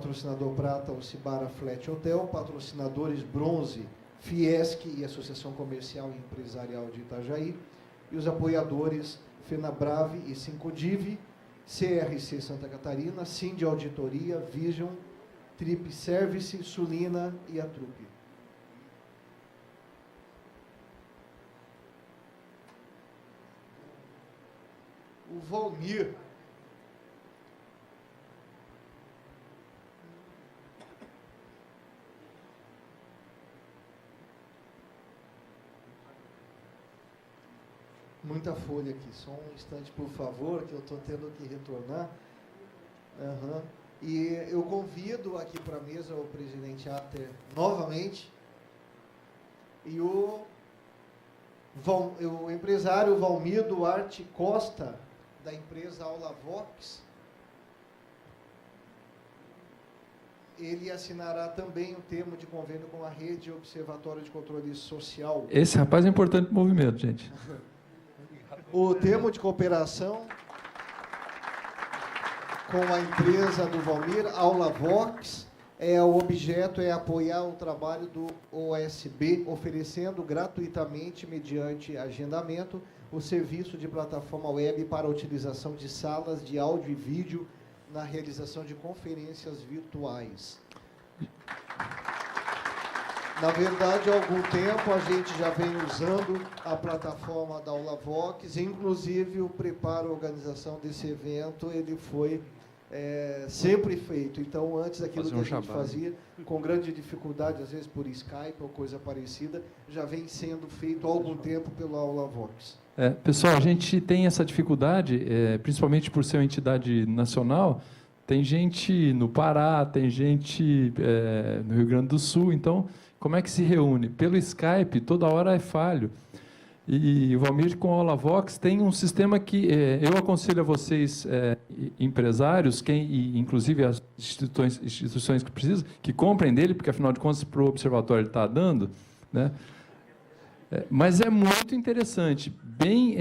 patrocinador prata, o Cibara Flat Hotel, patrocinadores bronze, Fiesc e Associação Comercial e Empresarial de Itajaí, e os apoiadores FenaBrave e Sincodiv, CRC Santa Catarina, Sind Auditoria, Vision, Trip Service, Sulina e a Trupe. O Valmir. Muita folha aqui, só um instante, por favor, que eu estou tendo que retornar. E eu convido aqui para a mesa o presidente Ater novamente e o empresário Valmir Duarte Costa, da empresa Aulavox. Ele assinará também o termo de convênio com a Rede Observatório de Controle Social. Esse rapaz é importante para o movimento, gente. O termo de cooperação com a empresa do Valmir, Aulavox, o objeto é apoiar o trabalho do OSB, oferecendo gratuitamente, mediante agendamento, o serviço de plataforma web para a utilização de salas de áudio e vídeo na realização de conferências virtuais. Na verdade, há algum tempo a gente já vem usando a plataforma da Aulavox, inclusive o preparo e organização desse evento, ele foi sempre feito. Então, antes daquilo que a gente fazia, com grande dificuldade, às vezes por Skype ou coisa parecida, já vem sendo feito há algum tempo pela Aulavox. Pessoal, a gente tem essa dificuldade, principalmente por ser uma entidade nacional. Tem gente no Pará, tem gente no Rio Grande do Sul, então, como é que se reúne? Pelo Skype, toda hora é falho. E o Valmir, com a Aulavox, tem um sistema que eu aconselho a vocês, empresários, inclusive as instituições que precisam, que comprem dele, porque, afinal de contas, para o observatório ele está dando, né? Mas é muito interessante, bem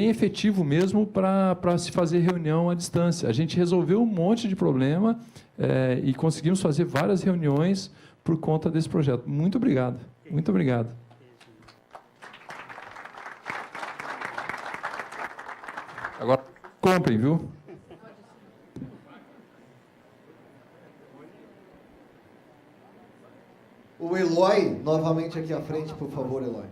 efetivo mesmo para se fazer reunião à distância. A gente resolveu um monte de problema e conseguimos fazer várias reuniões por conta desse projeto. Muito obrigado. Muito obrigado. Agora, comprem, viu? O Eloy, novamente aqui à frente, por favor, Eloy.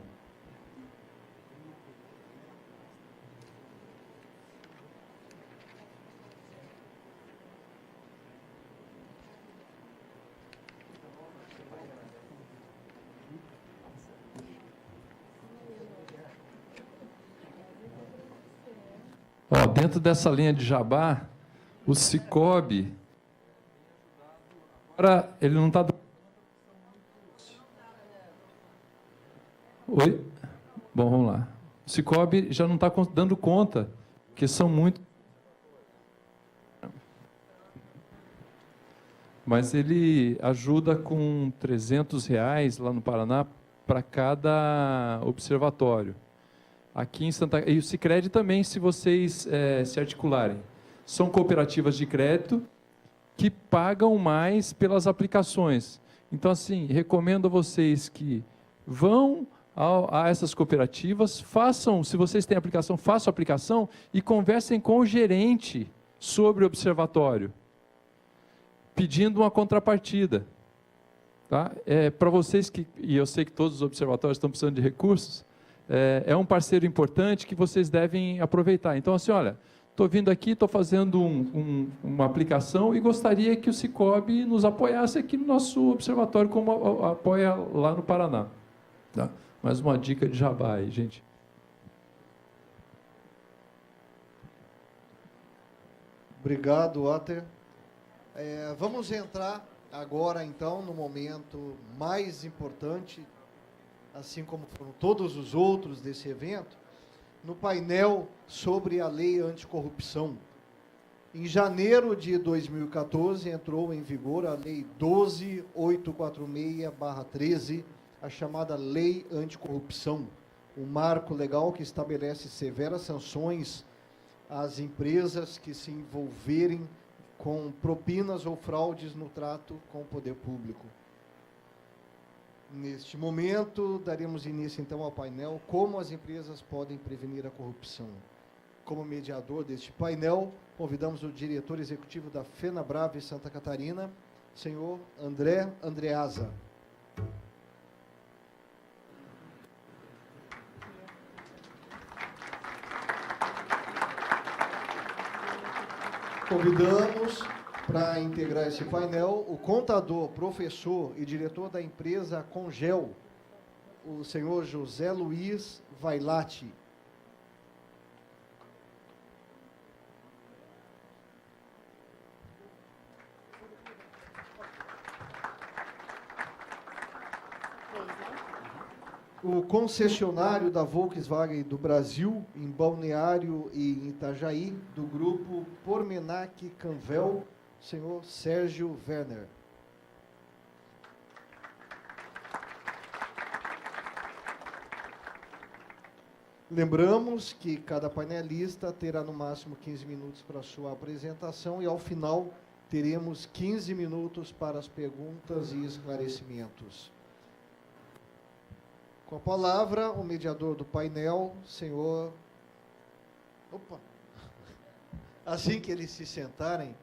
Dentro dessa linha de jabá, o Cicobi, agora ele não está... Oi? Bom, vamos lá. O Cicobi já não está dando conta, porque são muito... Mas ele ajuda com R$300 lá no Paraná para cada observatório. Aqui em Santa... E o Sicredi também, se vocês se articularem. São cooperativas de crédito que pagam mais pelas aplicações. Então, assim, recomendo a vocês que vão a essas cooperativas, façam, se vocês têm aplicação, façam a aplicação e conversem com o gerente sobre o observatório, pedindo uma contrapartida. Tá? Para vocês que, e eu sei que todos os observatórios estão precisando de recursos, é um parceiro importante que vocês devem aproveitar. Então, assim, olha, estou vindo aqui, estou fazendo uma aplicação e gostaria que o Cicobi nos apoiasse aqui no nosso observatório, como apoia lá no Paraná. Tá? Mais uma dica de jabá aí, gente. Obrigado, Ater. Vamos entrar agora, então, no momento mais importante, assim como foram todos os outros desse evento, no painel sobre a lei anticorrupção. Em janeiro de 2014, entrou em vigor a Lei 12.846/13, a chamada Lei Anticorrupção, um marco legal que estabelece severas sanções às empresas que se envolverem com propinas ou fraudes no trato com o poder público. Neste momento, daremos início então ao painel Como as empresas podem prevenir a corrupção. Como mediador deste painel, convidamos o diretor executivo da FenaBrave Santa Catarina, senhor André Andreasa. Convidamos para integrar esse painel o contador, professor e diretor da empresa Congel, o senhor José Luiz Vailate. O concessionário da Volkswagen do Brasil, em Balneário e em Itajaí, do grupo Pormenac Canvel, senhor Sérgio Werner. Lembramos que cada painelista terá no máximo 15 minutos para a sua apresentação e, ao final, teremos 15 minutos para as perguntas e esclarecimentos. Com a palavra, o mediador do painel, senhor... Opa! Assim que eles se sentarem,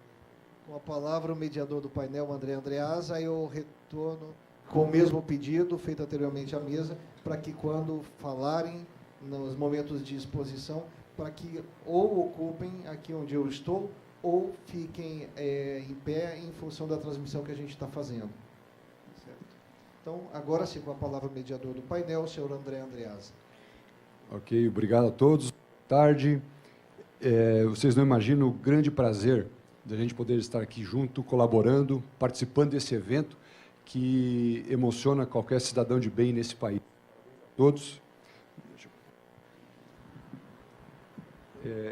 com a palavra, o mediador do painel, André Andreasa, eu retorno com o mesmo pedido feito anteriormente à mesa, para que quando falarem, nos momentos de exposição, para que ou ocupem aqui onde eu estou, ou fiquem em pé em função da transmissão que a gente está fazendo. Então, agora sim, com a palavra mediador do painel, o senhor André Andreasa. Ok, obrigado a todos. Boa tarde. Vocês não imaginam o grande prazer de a gente poder estar aqui junto, colaborando, participando desse evento que emociona qualquer cidadão de bem nesse país. Todos.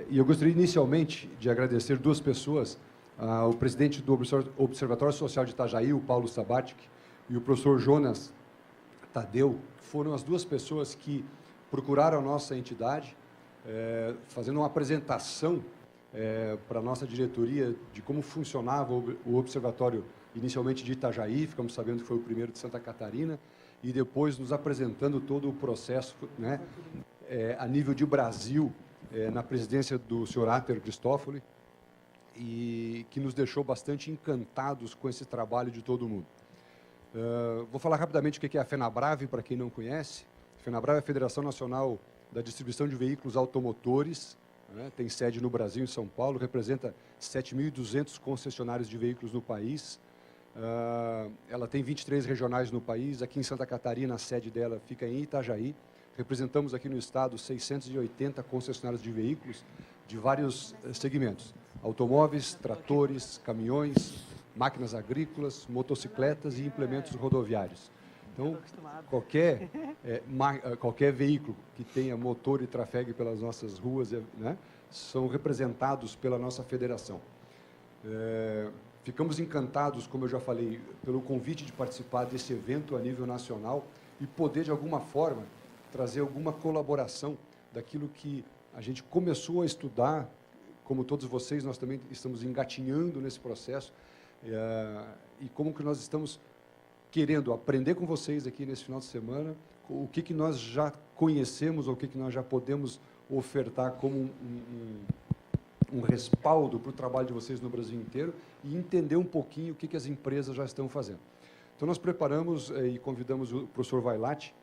E eu gostaria inicialmente de agradecer duas pessoas, o presidente do Observatório Social de Itajaí, o Paulo Sabatic, e o professor Jonas Tadeu, foram as duas pessoas que procuraram a nossa entidade, fazendo uma apresentação para a nossa diretoria de como funcionava o observatório inicialmente de Itajaí, ficamos sabendo que foi o primeiro de Santa Catarina, e depois nos apresentando todo o processo, né, a nível de Brasil, na presidência do senhor Ater Cristófoli, e que nos deixou bastante encantados com esse trabalho de todo mundo. Vou falar rapidamente o que é a FenaBrave, para quem não conhece. A FenaBrave é a Federação Nacional da Distribuição de Veículos Automotores, né, tem sede no Brasil, em São Paulo, representa 7.200 concessionários de veículos no país. Ela tem 23 regionais no país, aqui em Santa Catarina, a sede dela fica em Itajaí. Representamos aqui no estado 680 concessionários de veículos de vários segmentos: automóveis, tratores, caminhões, máquinas agrícolas, motocicletas e implementos rodoviários. Então, qualquer veículo que tenha motor e trafegue pelas nossas ruas, né, são representados pela nossa federação. Ficamos encantados, como eu já falei, pelo convite de participar desse evento a nível nacional e poder, de alguma forma, trazer alguma colaboração daquilo que a gente começou a estudar. Como todos vocês, nós também estamos engatinhando nesse processo, e como que nós estamos querendo aprender com vocês aqui nesse final de semana, o que nós já conhecemos, ou o que nós já podemos ofertar como um respaldo para o trabalho de vocês no Brasil inteiro, e entender um pouquinho o que as empresas já estão fazendo. Então, nós preparamos e convidamos o professor Vailate,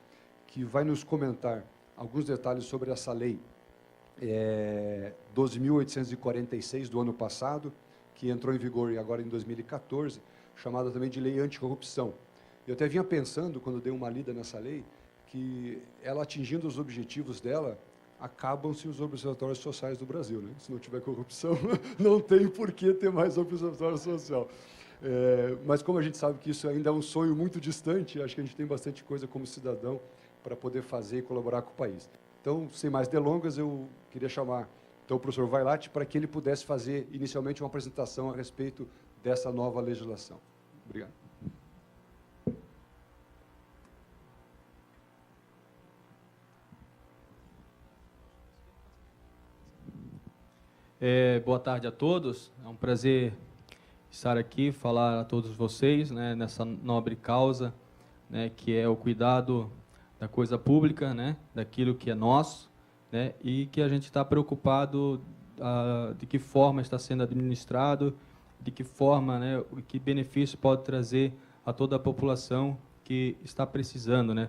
que vai nos comentar alguns detalhes sobre essa lei 12.846 do ano passado, que entrou em vigor agora em 2014, chamada também de Lei Anticorrupção. Eu até vinha pensando, quando dei uma lida nessa lei, que ela, atingindo os objetivos dela, acabam-se os observatórios sociais do Brasil, né? Se não tiver corrupção, não tem por que ter mais observatório social. Mas como a gente sabe que isso ainda é um sonho muito distante, acho que a gente tem bastante coisa como cidadão para poder fazer e colaborar com o país. Então, sem mais delongas, eu queria chamar então o professor Vailate para que ele pudesse fazer inicialmente uma apresentação a respeito dessa nova legislação. Obrigado. Boa tarde a todos. É um prazer estar aqui, falar a todos vocês, né, nessa nobre causa, né, que é o cuidado da coisa pública, né, daquilo que é nosso, né, e que a gente está preocupado de que forma está sendo administrado, de que forma, né, que benefício pode trazer a toda a população que está precisando, né,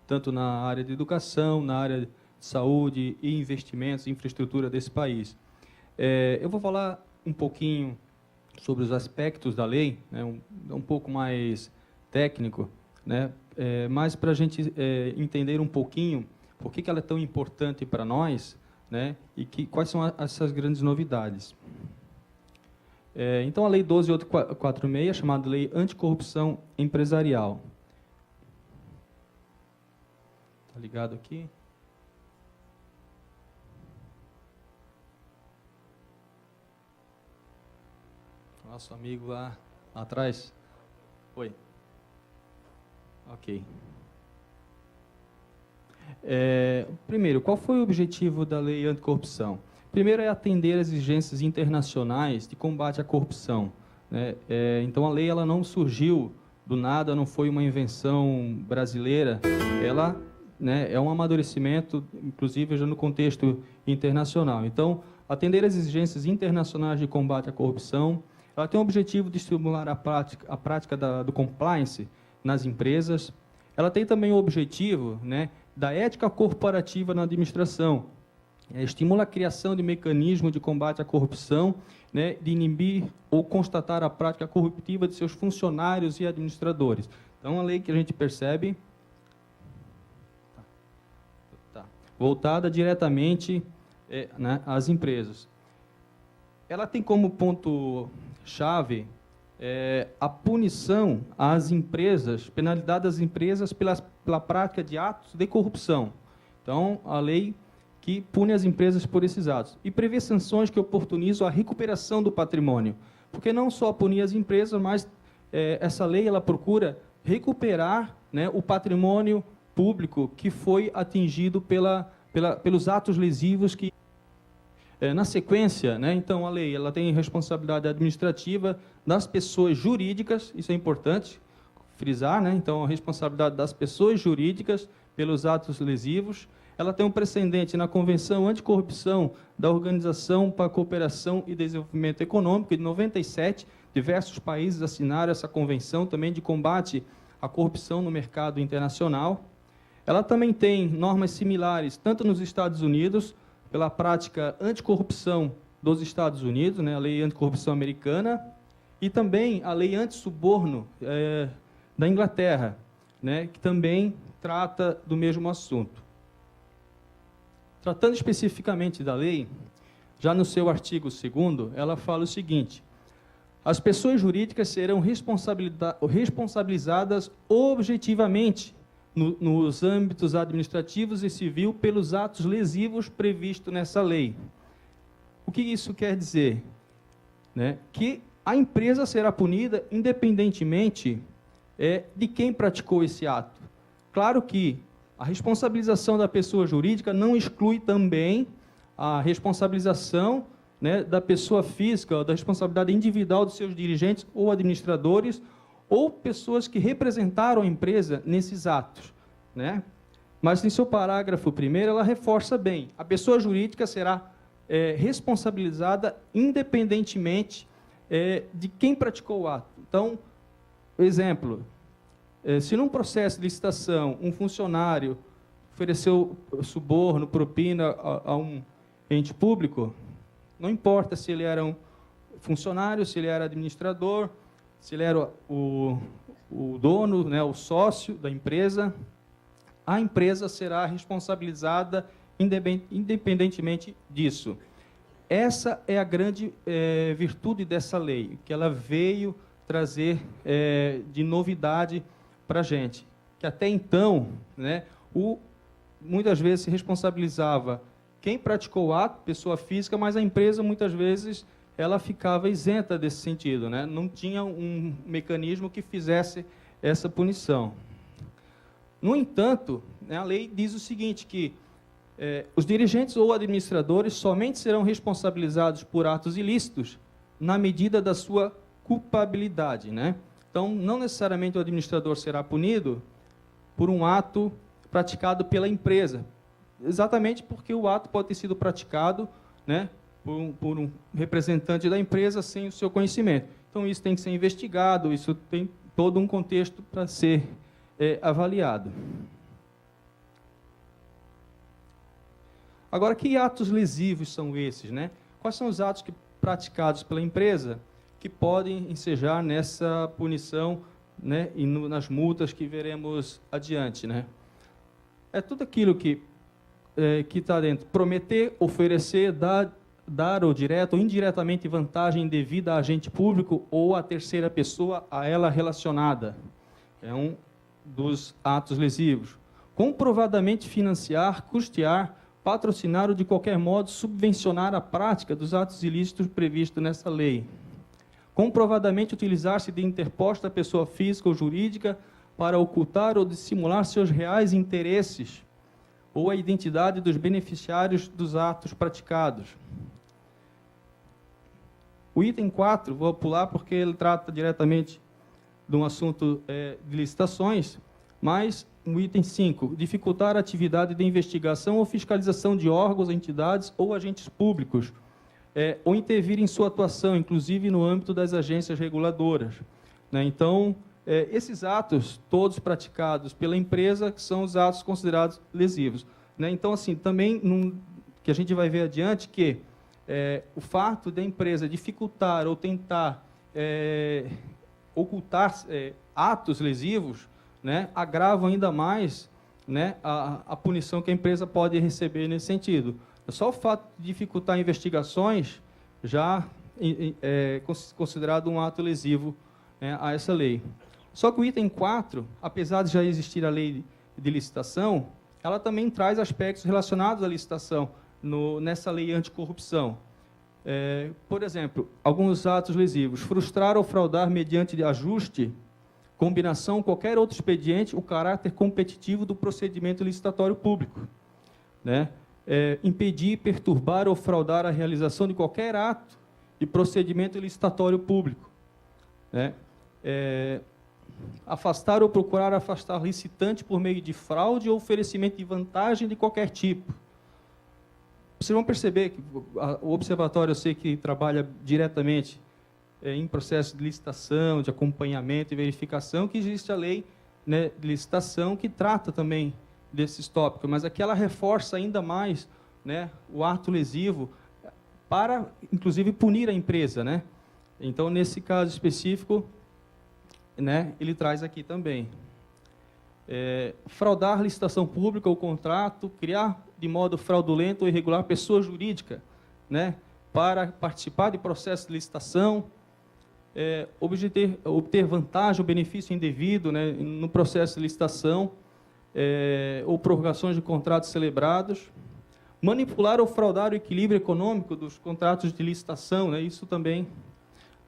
tanto na área de educação, na área de saúde e investimentos, infraestrutura desse país. Eu vou falar um pouquinho sobre os aspectos da lei, né, um pouco mais técnico, né, mas para a gente entender um pouquinho por que ela é tão importante para nós, né, e quais são essas grandes novidades. Então, a Lei 12.846, chamada Lei Anticorrupção Empresarial. Está ligado aqui? Nosso amigo lá atrás. Oi. Ok. Primeiro, qual foi o objetivo da Lei Anticorrupção? Primeiro é atender às exigências internacionais de combate à corrupção, né? Então, a lei ela não surgiu do nada, não foi uma invenção brasileira, ela, né, é um amadurecimento, inclusive, já no contexto internacional. Então, atender às exigências internacionais de combate à corrupção, ela tem o objetivo de estimular a prática do compliance nas empresas. Ela tem também o objetivo, né, da ética corporativa na administração. Estimula a criação de mecanismos de combate à corrupção, né, de inibir ou constatar a prática corruptiva de seus funcionários e administradores. Então, a lei que a gente percebe voltada diretamente né, às empresas. Ela tem como ponto-chave a punição às empresas, penalidade às empresas pela prática de atos de corrupção. Então, a lei que pune as empresas por esses atos. E prevê sanções que oportunizam a recuperação do patrimônio. Porque não só punir as empresas, mas essa lei ela procura recuperar, né, o patrimônio público que foi atingido pelos atos lesivos que... na sequência, né, então, a lei ela tem responsabilidade administrativa das pessoas jurídicas, isso é importante frisar, né, então, a responsabilidade das pessoas jurídicas pelos atos lesivos. Ela tem um precedente na Convenção Anticorrupção da Organização para a Cooperação e Desenvolvimento Econômico, de 97, diversos países assinaram essa convenção também de combate à corrupção no mercado internacional. Ela também tem normas similares, tanto nos Estados Unidos, pela prática anticorrupção dos Estados Unidos, né, a Lei Anticorrupção Americana, e também a Lei Antissuborno da Inglaterra, né, que também trata do mesmo assunto. Tratando especificamente da lei, já no seu artigo 2º, ela fala o seguinte: as pessoas jurídicas serão responsabilizadas objetivamente nos âmbitos administrativos e civil pelos atos lesivos previstos nessa lei. O que isso quer dizer? Né? Que a empresa será punida independentemente de quem praticou esse ato. Claro que a responsabilização da pessoa jurídica não exclui também a responsabilização, né, da pessoa física, da responsabilidade individual dos seus dirigentes ou administradores, ou pessoas que representaram a empresa nesses atos, né? Mas, em seu parágrafo 1º, ela reforça bem: a pessoa jurídica será responsabilizada independentemente de quem praticou o ato. Então, exemplo, se num processo de licitação um funcionário ofereceu suborno, propina a um ente público, não importa se ele era um funcionário, se ele era administrador, se ele era o dono, né, o sócio da empresa, a empresa será responsabilizada independentemente disso. Essa é a grande virtude dessa lei, que ela veio trazer de novidade para a gente, que até então, né, muitas vezes se responsabilizava quem praticou o ato, pessoa física, mas a empresa, muitas vezes, ela ficava isenta desse sentido, né? Não tinha um mecanismo que fizesse essa punição. No entanto, né, a lei diz o seguinte, que os dirigentes ou administradores somente serão responsabilizados por atos ilícitos na medida da sua culpabilidade, né? Então, não necessariamente o administrador será punido por um ato praticado pela empresa, exatamente porque o ato pode ter sido praticado, né, por um representante da empresa sem o seu conhecimento. Então, isso tem que ser investigado, isso tem todo um contexto para ser avaliado. Agora, que atos lesivos são esses, né? Quais são os atos praticados pela empresa que podem ensejar nessa punição, né, e nas multas que veremos adiante, né? É tudo aquilo que está dentro. Prometer, oferecer, dar ou direto ou indiretamente vantagem devida a agente público ou a terceira pessoa a ela relacionada. É um dos atos lesivos. Comprovadamente financiar, custear, patrocinar ou de qualquer modo subvencionar a prática dos atos ilícitos previstos nessa lei. Comprovadamente utilizar-se de interposta pessoa física ou jurídica para ocultar ou dissimular seus reais interesses ou a identidade dos beneficiários dos atos praticados. O item 4, vou pular porque ele trata diretamente de um assunto de licitações, mas o item 5, dificultar a atividade de investigação ou fiscalização de órgãos, entidades ou agentes públicos, ou intervir em sua atuação, inclusive no âmbito das agências reguladoras, né? Então, esses atos, todos praticados pela empresa, são os atos considerados lesivos, né? Então, assim, também, que a gente vai ver adiante, que o fato da empresa dificultar ou tentar ocultar atos lesivos, né, agravam ainda mais, né, a punição que a empresa pode receber nesse sentido. Só o fato de dificultar investigações já é considerado um ato lesivo, né, a essa lei. Só que o item 4, apesar de já existir a lei de licitação, ela também traz aspectos relacionados à licitação nessa lei anticorrupção. Por exemplo, alguns atos lesivos: frustrar ou fraudar mediante ajuste, combinação, qualquer outro expediente, o caráter competitivo do procedimento licitatório público, né? Impedir, perturbar ou fraudar a realização de qualquer ato de procedimento licitatório público, né? Afastar ou procurar afastar licitante por meio de fraude ou oferecimento de vantagem de qualquer tipo. Vocês vão perceber que o observatório, eu sei que trabalha diretamente em processo de licitação, de acompanhamento e verificação, que existe a lei, né, de licitação que trata também desses tópicos, mas aqui ela reforça ainda mais, né, o ato lesivo para, inclusive, punir a empresa, né? Então, nesse caso específico, né, ele traz aqui também. Fraudar licitação pública ou contrato, criar de modo fraudulento ou irregular pessoa jurídica, né, para participar de processo de licitação, obter vantagem ou benefício indevido, né, no processo de licitação, ou prorrogações de contratos celebrados, manipular ou fraudar o equilíbrio econômico dos contratos de licitação, né, isso também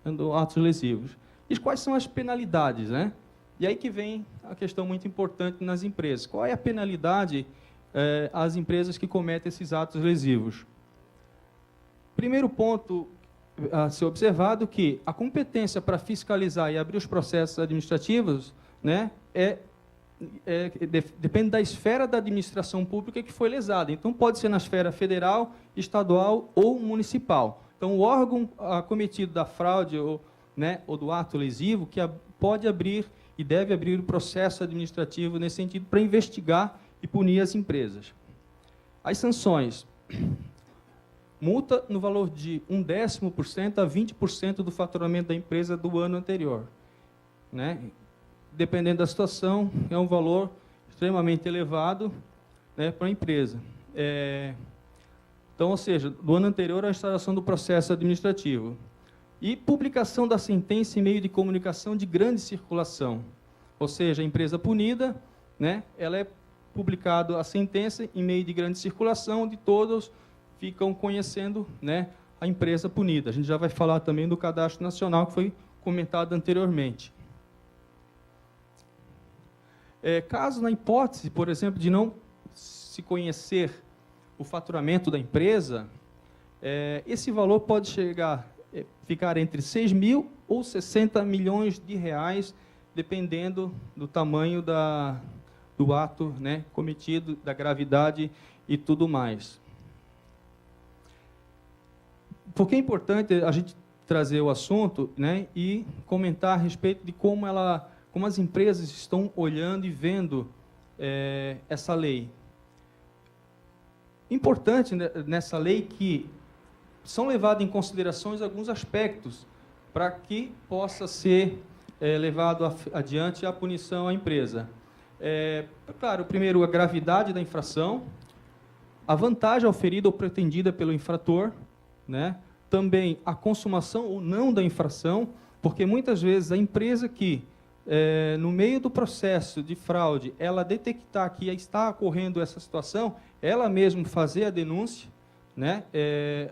são atos lesivos. E quais são as penalidades, né? E aí que vem a questão muito importante nas empresas. Qual é a penalidade às empresas que cometem esses atos lesivos? Primeiro ponto a ser observado, que a competência para fiscalizar e abrir os processos administrativos, né, depende da esfera da administração pública que foi lesada. Então, pode ser na esfera federal, estadual ou municipal. Então, o órgão acometido da fraude ou do ato lesivo que pode abrir e deve abrir o processo administrativo nesse sentido para investigar e punir as empresas. As sanções: multa no valor de 0,1% a 20% do faturamento da empresa do ano anterior, né? Dependendo da situação, é um valor extremamente elevado, né, para a empresa. Então, ou seja, do ano anterior à instauração do processo administrativo. E publicação da sentença em meio de comunicação de grande circulação. Ou seja, a empresa punida, né, ela é publicada a sentença em meio de grande circulação, onde todos ficam conhecendo, né, a empresa punida. A gente já vai falar também do cadastro nacional, que foi comentado anteriormente. Caso, na hipótese, por exemplo, de não se conhecer o faturamento da empresa, esse valor pode chegar ficar entre 6 mil ou 60 milhões de reais, dependendo do tamanho do ato, né, cometido, da gravidade e tudo mais. Por que é importante a gente trazer o assunto, né, e comentar a respeito de como as empresas estão olhando e vendo essa lei. Importante nessa lei que são levados em consideração alguns aspectos para que possa ser levado adiante a punição à empresa. Claro, primeiro, a gravidade da infração, a vantagem oferida ou pretendida pelo infrator, né? Também a consumação ou não da infração, porque muitas vezes a empresa que, no meio do processo de fraude, ela detectar que está ocorrendo essa situação, ela mesma fazer a denúncia, né?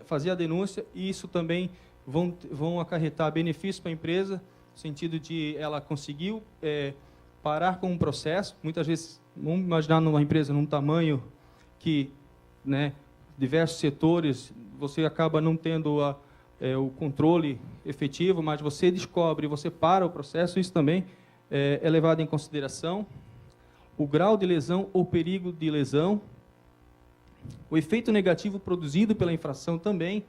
Fazer a denúncia, e isso também vão acarretar benefício para a empresa, no sentido de ela conseguiu parar com um processo. Muitas vezes, vamos imaginar numa empresa num tamanho que, né, diversos setores, você acaba não tendo o controle efetivo, mas você descobre, você para o processo, isso também é levado em consideração. O grau de lesão ou perigo de lesão, o efeito negativo produzido pela infração também,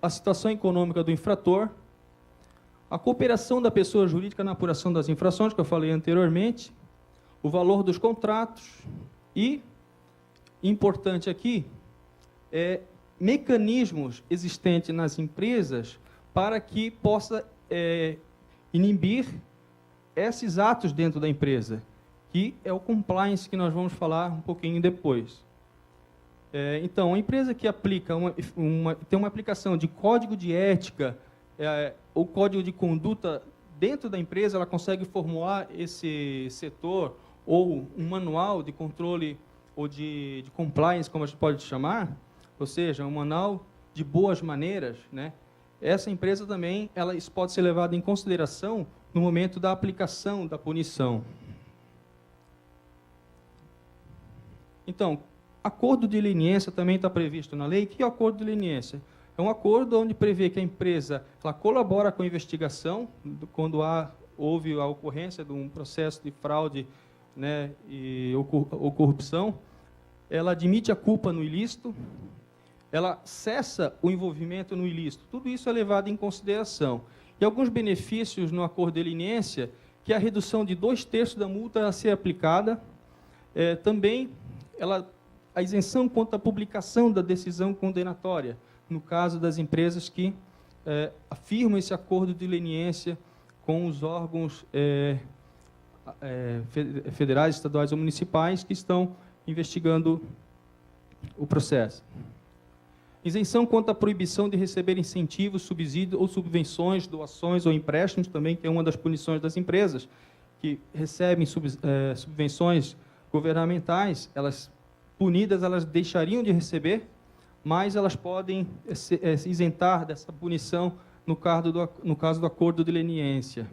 a situação econômica do infrator, a cooperação da pessoa jurídica na apuração das infrações, que eu falei anteriormente, o valor dos contratos e, importante aqui, mecanismos existentes nas empresas para que possa inibir esses atos dentro da empresa, que é o compliance que nós vamos falar um pouquinho depois. Então, a empresa que aplica tem uma aplicação de código de ética ou código de conduta dentro da empresa, ela consegue formular esse setor ou um manual de controle ou de compliance, como a gente pode chamar, ou seja, um manual de boas maneiras, né? Essa empresa também, isso pode ser levado em consideração no momento da aplicação da punição. Então, acordo de leniência também está previsto na lei. O que é o acordo de leniência? É um acordo onde prevê que a empresa ela colabora com a investigação, quando houve a ocorrência de um processo de fraude, né, ou corrupção, ela admite a culpa no ilícito, ela cessa o envolvimento no ilícito. Tudo isso é levado em consideração. E alguns benefícios no acordo de leniência, que é a redução de 2/3 da multa a ser aplicada, também a isenção quanto à publicação da decisão condenatória, no caso das empresas que afirmam esse acordo de leniência com os órgãos federais, estaduais ou municipais que estão investigando o processo. Isenção quanto à proibição de receber incentivos, subsídios ou subvenções, doações ou empréstimos, também, que é uma das punições das empresas, que recebem subvenções governamentais, elas punidas, elas deixariam de receber, mas elas podem se isentar dessa punição no caso do acordo de leniência.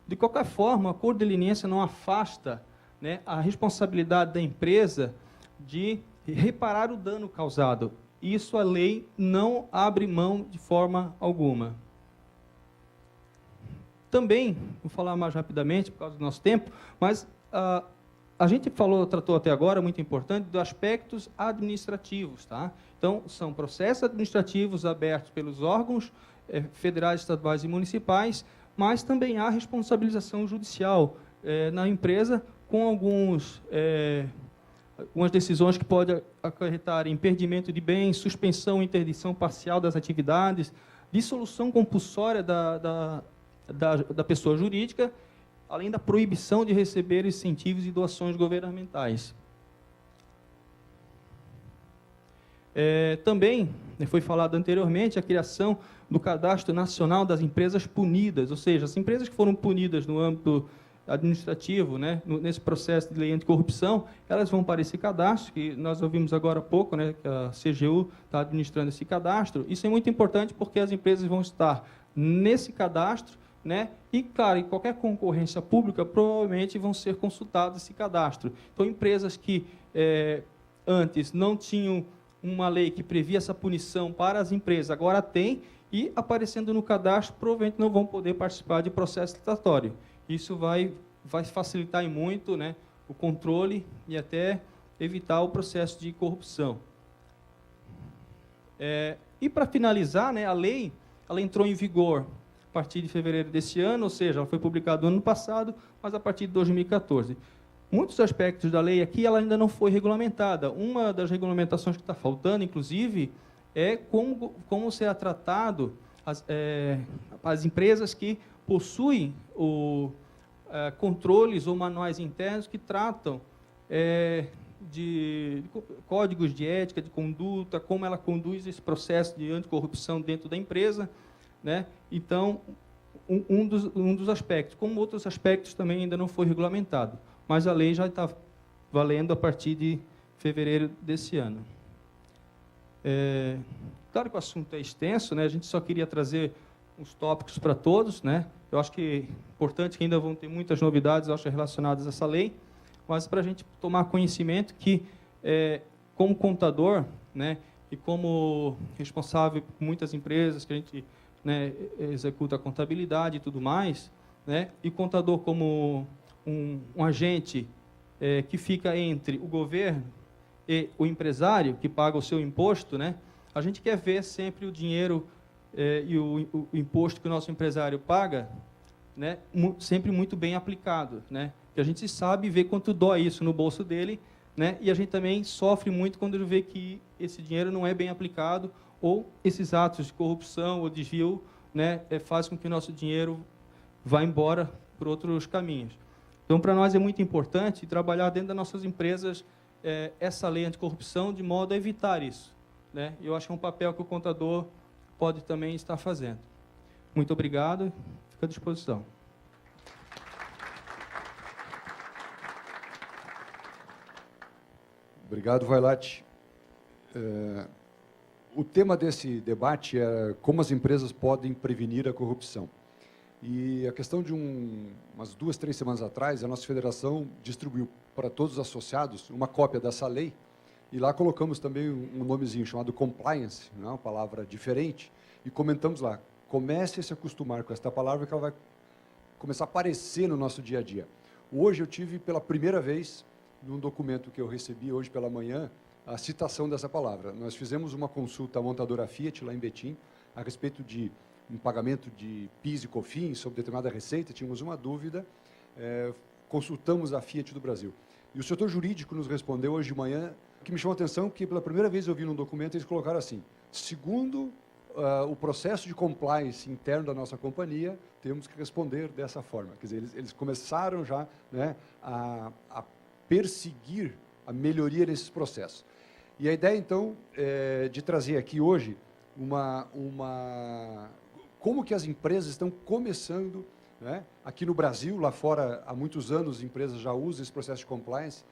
De qualquer forma, o acordo de leniência não afasta, né, a responsabilidade da empresa de reparar o dano causado. Isso a lei não abre mão de forma alguma. Também, vou falar mais rapidamente por causa do nosso tempo, mas a gente tratou até agora, muito importante, dos aspectos administrativos, tá? Então, são processos administrativos abertos pelos órgãos federais, estaduais e municipais, mas também há responsabilização judicial na empresa com algumas decisões que podem acarretar em perdimento de bens, suspensão e interdição parcial das atividades, dissolução compulsória da pessoa jurídica, além da proibição de receber incentivos e doações governamentais. Também foi falado anteriormente a criação do Cadastro Nacional das Empresas Punidas, ou seja, as empresas que foram punidas no âmbito administrativo, né, nesse processo de lei anticorrupção, elas vão para esse cadastro, que nós ouvimos agora há pouco, né, que a CGU está administrando esse cadastro. Isso é muito importante porque as empresas vão estar nesse cadastro, né, e, claro, em qualquer concorrência pública, provavelmente vão ser consultados esse cadastro. Então, empresas que antes não tinham uma lei que previa essa punição para as empresas, agora tem, e aparecendo no cadastro, provavelmente não vão poder participar de processo licitatório. Isso vai facilitar e muito, né, o controle e até evitar o processo de corrupção. E para finalizar, né, a lei ela entrou em vigor a partir de fevereiro desse ano, ou seja, ela foi publicada no ano passado, mas a partir de 2014. Muitos aspectos da lei aqui ela ainda não foi regulamentada. Uma das regulamentações que está faltando, inclusive, é como será tratado as empresas que possuem controles ou manuais internos que tratam de códigos de ética, de conduta, como ela conduz esse processo de anticorrupção dentro da empresa, né? Então, um dos aspectos, como outros aspectos também ainda não foi regulamentado, mas a lei já está valendo a partir de fevereiro desse ano. Claro que o assunto é extenso, né? A gente só queria trazer uns tópicos para todos, né? Eu acho que é importante que ainda vão ter muitas novidades, eu acho, relacionadas a essa lei, mas para a gente tomar conhecimento que, como contador, né, e como responsável por muitas empresas que a gente, né, executa a contabilidade e tudo mais, né, e contador como um agente que fica entre o governo e o empresário, que paga o seu imposto, né, a gente quer ver sempre o dinheiro e o imposto que o nosso empresário paga, né, sempre muito bem aplicado, né, que a gente sabe e vê quanto dói isso no bolso dele, né, e a gente também sofre muito quando vê que esse dinheiro não é bem aplicado ou esses atos de corrupção ou desvio, né, faz com que o nosso dinheiro vá embora por outros caminhos. Então, para nós é muito importante trabalhar dentro das nossas empresas essa lei anticorrupção de modo a evitar isso, né? Eu acho que é um papel que o contador pode também estar fazendo. Muito obrigado, fico à disposição. Obrigado, Vailate. O tema desse debate é como as empresas podem prevenir a corrupção. E a questão de umas 2, 3 semanas atrás, a nossa federação distribuiu para todos os associados uma cópia dessa lei, e lá colocamos também um nomezinho chamado compliance, não é uma palavra diferente, e comentamos lá, comece a se acostumar com esta palavra que ela vai começar a aparecer no nosso dia a dia. Hoje eu tive pela primeira vez, num documento que eu recebi hoje pela manhã, a citação dessa palavra. Nós fizemos uma consulta à montadora Fiat, lá em Betim, a respeito de um pagamento de PIS e COFINS sobre determinada receita, tínhamos uma dúvida, consultamos a Fiat do Brasil. E o setor jurídico nos respondeu hoje de manhã, que me chamou a atenção, que pela primeira vez eu vi num documento, eles colocaram assim, segundo o processo de compliance interno da nossa companhia, temos que responder dessa forma. Quer dizer, eles começaram já, né, a perseguir a melhoria desses processos. E a ideia, então, é de trazer aqui hoje como que as empresas estão começando, né? Aqui no Brasil, lá fora, há muitos anos, as empresas já usam esse processo de compliance.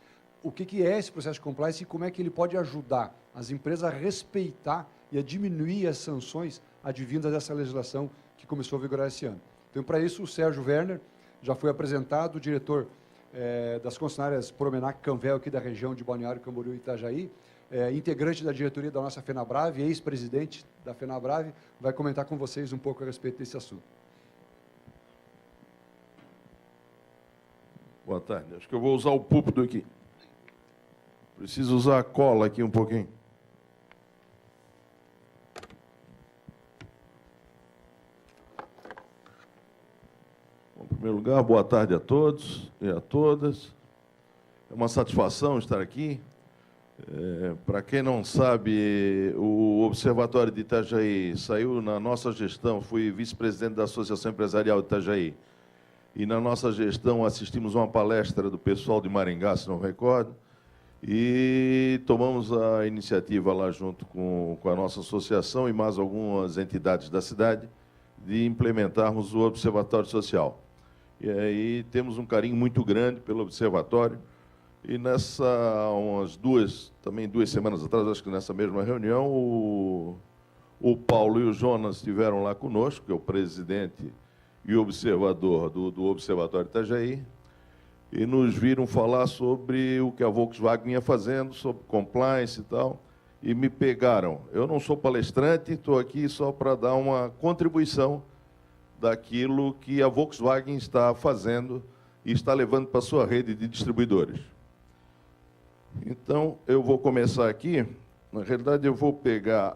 O que é esse processo de compliance e como é que ele pode ajudar as empresas a respeitar e a diminuir as sanções advindas dessa legislação que começou a vigorar esse ano. Então, para isso, o Sérgio Werner já foi apresentado, o diretor das concessionárias Promenac Canvel, aqui da região de Balneário Camboriú e Itajaí, integrante da diretoria da nossa FenaBrave, ex-presidente da FenaBrave, vai comentar com vocês um pouco a respeito desse assunto. Boa tarde. Acho que eu vou usar o púlpito aqui. Preciso usar a cola aqui um pouquinho. Bom, em primeiro lugar, boa tarde a todos e a todas. É uma satisfação estar aqui. Para quem não sabe, o Observatório de Itajaí saiu na nossa gestão, fui vice-presidente da Associação Empresarial de Itajaí, e na nossa gestão assistimos uma palestra do pessoal de Maringá, se não me recordo, e tomamos a iniciativa lá junto com a nossa associação e mais algumas entidades da cidade de implementarmos o Observatório Social. E aí temos um carinho muito grande pelo Observatório. E umas 2 semanas atrás, acho que nessa mesma reunião, o Paulo e o Jonas estiveram lá conosco, que é o presidente e observador do Observatório Itajaí, e nos viram falar sobre o que a Volkswagen ia fazendo, sobre compliance e tal. e me pegaram. Eu não sou palestrante, estou aqui só para dar uma contribuição daquilo que a Volkswagen está fazendo e está levando para a sua rede de distribuidores. Então, eu vou começar aqui. Na realidade, eu vou pegar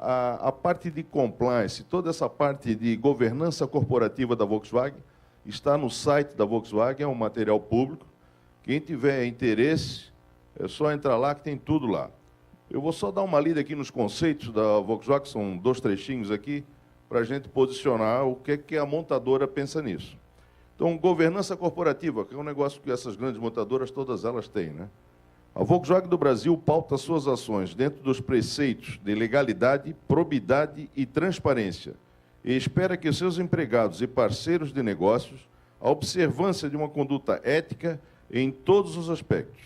a parte de compliance, toda essa parte de governança corporativa da Volkswagen, está no site da Volkswagen, é um material público. Quem tiver interesse, é só entrar lá que tem tudo lá. Eu vou só dar uma lida aqui nos conceitos da Volkswagen, são 2 trechinhos aqui, para a gente posicionar o que é que a montadora pensa nisso. Então, governança corporativa, que é um negócio que essas grandes montadoras, todas elas têm, né? A Volkswagen do Brasil pauta suas ações dentro dos preceitos de legalidade, probidade e transparência e espera que seus empregados e parceiros de negócios a observância de uma conduta ética em todos os aspectos.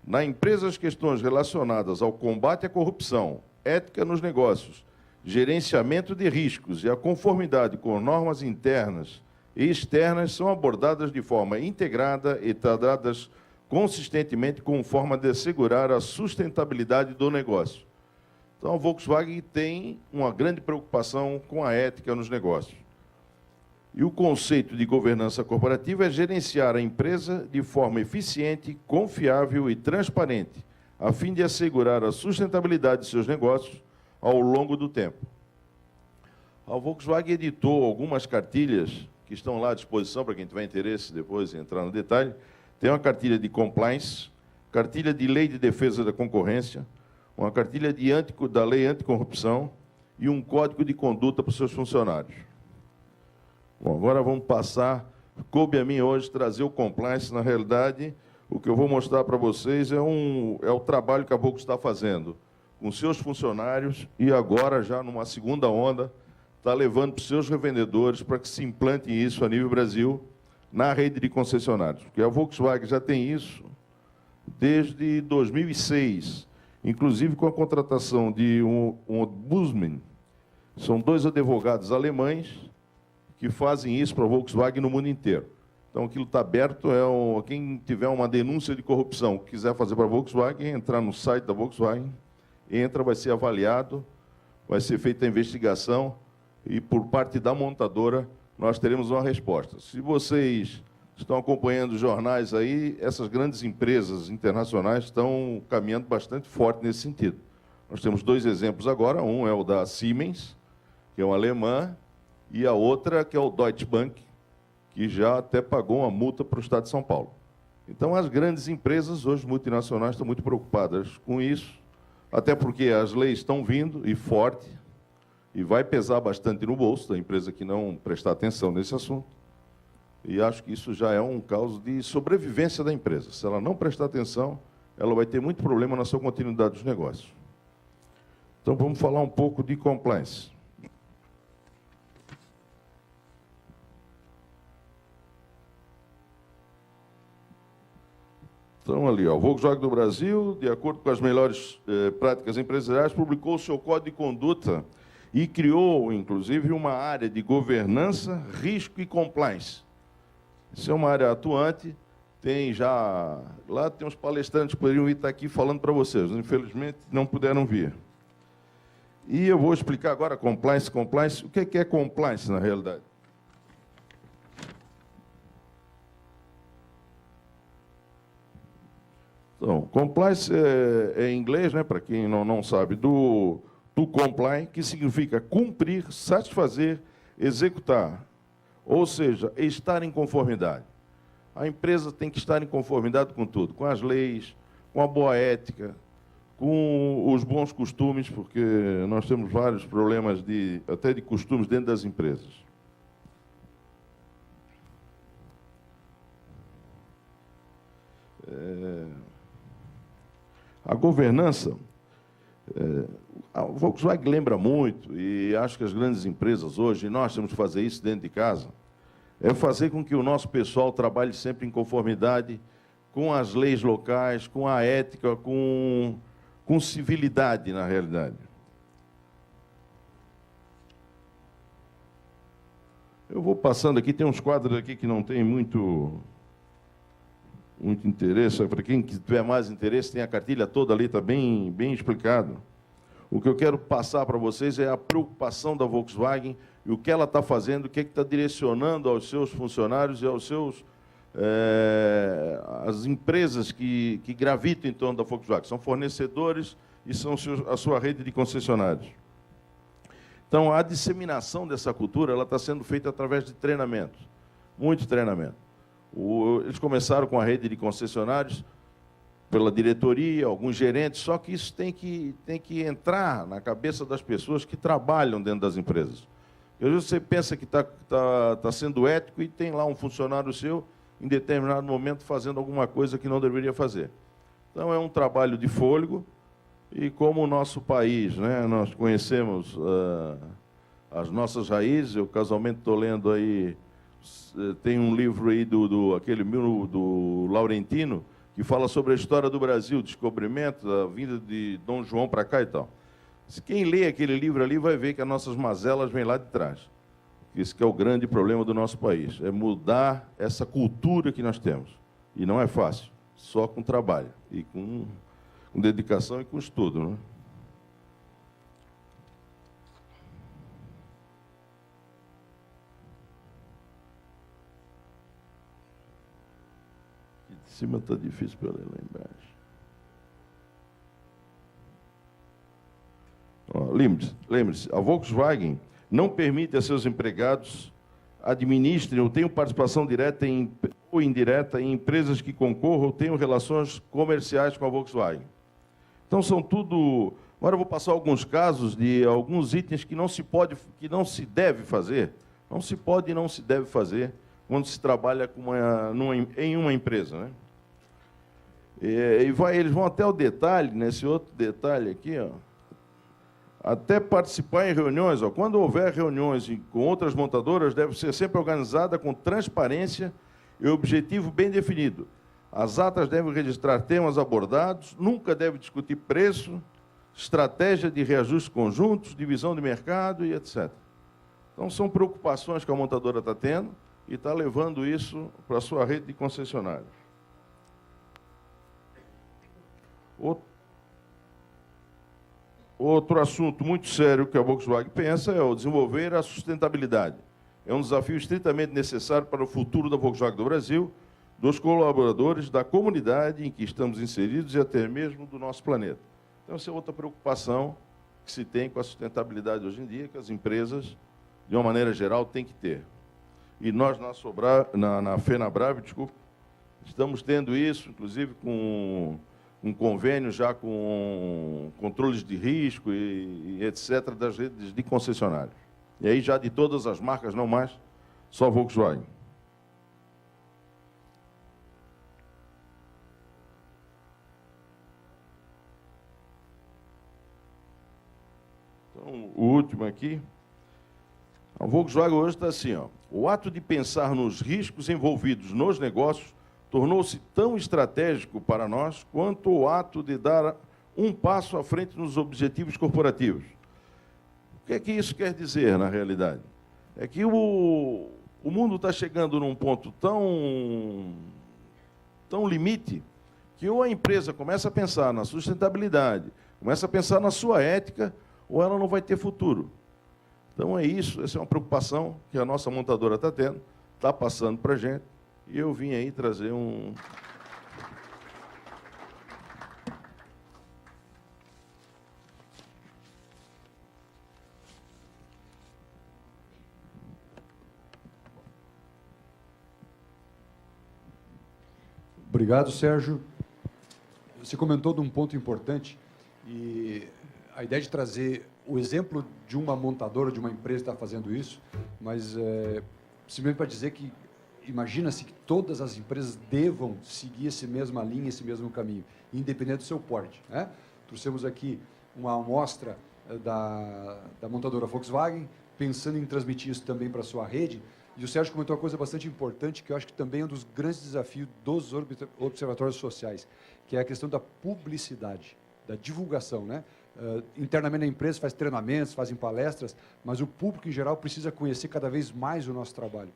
Na empresa, as questões relacionadas ao combate à corrupção, ética nos negócios, gerenciamento de riscos e a conformidade com normas internas e externas são abordadas de forma integrada e tratadas consistentemente com forma de assegurar a sustentabilidade do negócio. Então, a Volkswagen tem uma grande preocupação com a ética nos negócios. E o conceito de governança corporativa é gerenciar a empresa de forma eficiente, confiável e transparente, a fim de assegurar a sustentabilidade de seus negócios ao longo do tempo. A Volkswagen editou algumas cartilhas que estão lá à disposição para quem tiver interesse depois em entrar no detalhe. Tem uma cartilha de compliance, cartilha de lei de defesa da concorrência, uma cartilha da lei anticorrupção e um código de conduta para os seus funcionários. Bom, agora vamos passar. Coube a mim hoje trazer o compliance. Na realidade, o que eu vou mostrar para vocês é o trabalho que a Volkswagen está fazendo com seus funcionários e agora, já numa segunda onda, está levando para os seus revendedores para que se implante isso a nível Brasil, na rede de concessionários. Porque a Volkswagen já tem isso desde 2006, inclusive com a contratação de um ombudsman. São 2 advogados alemães que fazem isso para a Volkswagen no mundo inteiro. Então, aquilo está aberto, quem tiver uma denúncia de corrupção, quiser fazer para a Volkswagen, entrar no site da Volkswagen, entra, vai ser avaliado, vai ser feita a investigação e, por parte da montadora, nós teremos uma resposta. Se vocês estão acompanhando os jornais aí, essas grandes empresas internacionais estão caminhando bastante forte nesse sentido. Nós temos 2 exemplos agora, um é o da Siemens, que é uma alemã, e a outra que é o Deutsche Bank, que já até pagou uma multa para o Estado de São Paulo. Então, as grandes empresas, hoje multinacionais, estão muito preocupadas com isso, até porque as leis estão vindo, e forte, e vai pesar bastante no bolso da empresa que não prestar atenção nesse assunto. E acho que isso já é um caso de sobrevivência da empresa. Se ela não prestar atenção, ela vai ter muito problema na sua continuidade dos negócios. Então, vamos falar um pouco de compliance. Então, ali, ó, o Volkswagen do Brasil, de acordo com as melhores práticas empresariais, publicou o seu código de conduta e criou, inclusive, uma área de governança, risco e compliance. Isso é uma área atuante, tem já... Lá tem uns palestrantes que poderiam estar aqui falando para vocês, infelizmente não puderam vir. E eu vou explicar agora compliance. Compliance, o que é compliance, na realidade? Então, compliance é em inglês, né, para quem não sabe, to comply, que significa cumprir, satisfazer, executar, ou seja, estar em conformidade. A empresa tem que estar em conformidade com tudo, com as leis, com a boa ética, com os bons costumes, porque nós temos vários problemas até de costumes dentro das empresas. A governança, a Volkswagen lembra muito, e acho que as grandes empresas hoje, e nós temos que fazer isso dentro de casa, é fazer com que o nosso pessoal trabalhe sempre em conformidade com as leis locais, com a ética, com civilidade, na realidade. Eu vou passando aqui, tem uns quadros aqui que não tem muito interesse. Para quem tiver mais interesse, tem a cartilha toda ali, está bem explicado. O que eu quero passar para vocês é a preocupação da Volkswagen e o que ela está fazendo, o que está direcionando aos seus funcionários e aos seus as empresas que gravitam em torno da Volkswagen. São fornecedores e são a sua rede de concessionários. Então, a disseminação dessa cultura ela está sendo feita através de treinamento, muito treinamento. Eles começaram com a rede de concessionários, pela diretoria, alguns gerentes, só que isso tem que entrar na cabeça das pessoas que trabalham dentro das empresas. Às vezes você pensa que está sendo ético e tem lá um funcionário seu, em determinado momento, fazendo alguma coisa que não deveria fazer. Então, é um trabalho de fôlego, e como o nosso país, né, nós conhecemos as nossas raízes, eu casualmente estou lendo aí, tem um livro aí do Laurentino, que fala sobre a história do Brasil, o descobrimento, a vinda de Dom João para cá e tal. Quem lê aquele livro ali vai ver que as nossas mazelas vêm lá de trás. Isso que é o grande problema do nosso país, é mudar essa cultura que nós temos. E não é fácil, só com trabalho, e com dedicação e com estudo, né? De cima está difícil para ler lá embaixo. Lembre-se, a Volkswagen não permite a seus empregados administrem ou tenham participação direta ou indireta em empresas que concorram ou tenham relações comerciais com a Volkswagen. Então, são tudo... Agora eu vou passar alguns casos de alguns itens que não se deve fazer. Não se pode e não se deve fazer quando se trabalha em uma empresa, né? Eles vão até o detalhe, nesse outro detalhe aqui, ó, até participar em reuniões. Ó, quando houver reuniões com outras montadoras, deve ser sempre organizada com transparência e objetivo bem definido. As atas devem registrar temas abordados, nunca deve discutir preço, estratégia de reajuste conjuntos, divisão de mercado e etc. Então, são preocupações que a montadora está tendo e está levando isso para a sua rede de concessionários. Outro assunto muito sério que a Volkswagen pensa é o desenvolver a sustentabilidade. É um desafio estritamente necessário para o futuro da Volkswagen do Brasil, dos colaboradores, da comunidade em que estamos inseridos e até mesmo do nosso planeta. Então, essa é outra preocupação que se tem com a sustentabilidade hoje em dia, que as empresas, de uma maneira geral, têm que ter. E nós, na FenaBrave, estamos tendo isso, inclusive com um convênio já com controles de risco e etc., das redes de concessionários. E aí já de todas as marcas, não mais, só Volkswagen. Então, o último aqui. A Volkswagen hoje está assim, ó. O ato de pensar nos riscos envolvidos nos negócios tornou-se tão estratégico para nós quanto o ato de dar um passo à frente nos objetivos corporativos. O que é que isso quer dizer, na realidade? É que o mundo está chegando num ponto tão limite que ou a empresa começa a pensar na sustentabilidade, começa a pensar na sua ética, ou ela não vai ter futuro. Então é isso, essa é uma preocupação que a nossa montadora está tendo, está passando para a gente, e eu vim aí trazer um... Obrigado, Sérgio. Você comentou de um ponto importante, e a ideia de trazer o exemplo de uma montadora, de uma empresa que está fazendo isso, mas simplesmente para dizer que imagina-se que todas as empresas devam seguir essa mesma linha, esse mesmo caminho, independente do seu porte, né? Trouxemos aqui uma amostra da montadora Volkswagen, pensando em transmitir isso também para a sua rede, e o Sérgio comentou uma coisa bastante importante, que eu acho que também é um dos grandes desafios dos observatórios sociais, que é a questão da publicidade, da divulgação, né? Internamente na empresa faz treinamentos, fazem palestras, mas o público em geral precisa conhecer cada vez mais o nosso trabalho.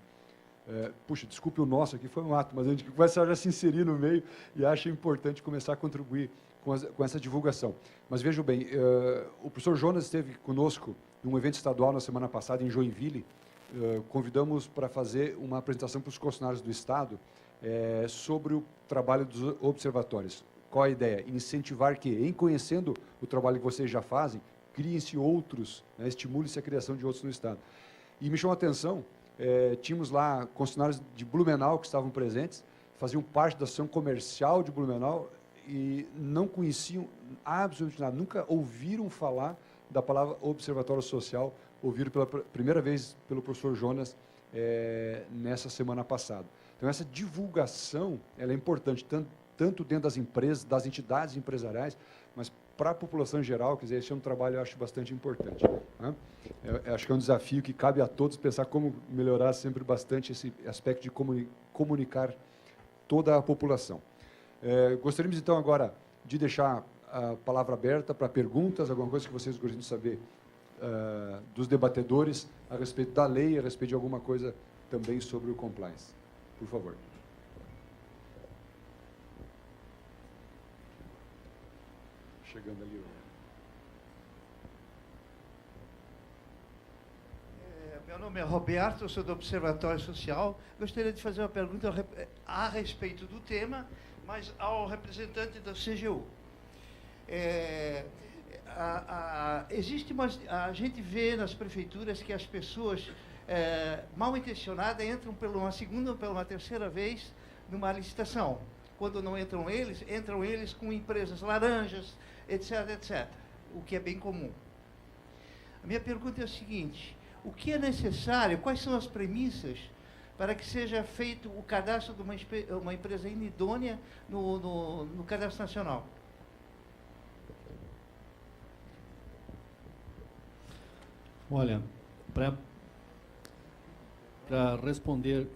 Puxa, desculpe o nosso aqui, foi um ato, mas a gente começa a já se inserir no meio e acha importante começar a contribuir com essa divulgação. Mas vejam bem, o professor Jonas esteve conosco num evento estadual na semana passada em Joinville. Convidamos para fazer uma apresentação para os funcionários do Estado sobre o trabalho dos observatórios. Qual a ideia? Incentivar que, em conhecendo o trabalho que vocês já fazem, criem-se outros, né, estimule-se a criação de outros no Estado. E me chamou a atenção, tínhamos lá funcionários de Blumenau que estavam presentes, faziam parte da ação comercial de Blumenau e não conheciam absolutamente nada, nunca ouviram falar da palavra observatório social, ouviram pela primeira vez pelo professor Jonas nessa semana passada. Então, essa divulgação ela é importante, tanto dentro das empresas, das entidades empresariais, mas para a população em geral, quer dizer, esse é um trabalho, eu acho, bastante importante. Né? Eu acho que é um desafio que cabe a todos pensar como melhorar sempre bastante esse aspecto de comunicar toda a população. Gostaríamos, então, agora de deixar a palavra aberta para perguntas, alguma coisa que vocês gostariam de saber dos debatedores a respeito da lei, a respeito de alguma coisa também sobre o compliance. Por favor. Chegando ali. Meu nome é Roberto, eu sou do Observatório Social. Gostaria de fazer uma pergunta a respeito do tema, mas ao representante da CGU. A gente vê nas prefeituras que as pessoas mal intencionadas entram pela uma segunda ou pela uma terceira vez numa licitação. Quando não entram eles com empresas laranjas, etc, etc, o que é bem comum. A minha pergunta é a seguinte: o que é necessário, quais são as premissas para que seja feito o cadastro de uma empresa inidônea no Cadastro Nacional? Olha, para responder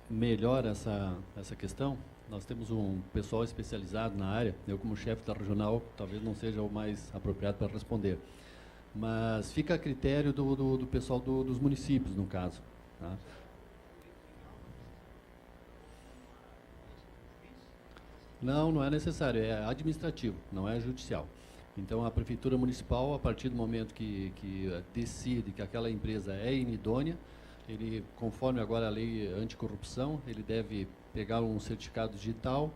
melhor essa questão, nós temos um pessoal especializado na área. Eu, como chefe da regional, talvez não seja o mais apropriado para responder. Mas fica a critério do pessoal dos municípios, no caso. Tá? Não é necessário, é administrativo, não é judicial. Então, a Prefeitura Municipal, a partir do momento que decide que aquela empresa é inidônea, ele, conforme agora a lei anticorrupção, ele deve pegar um certificado digital,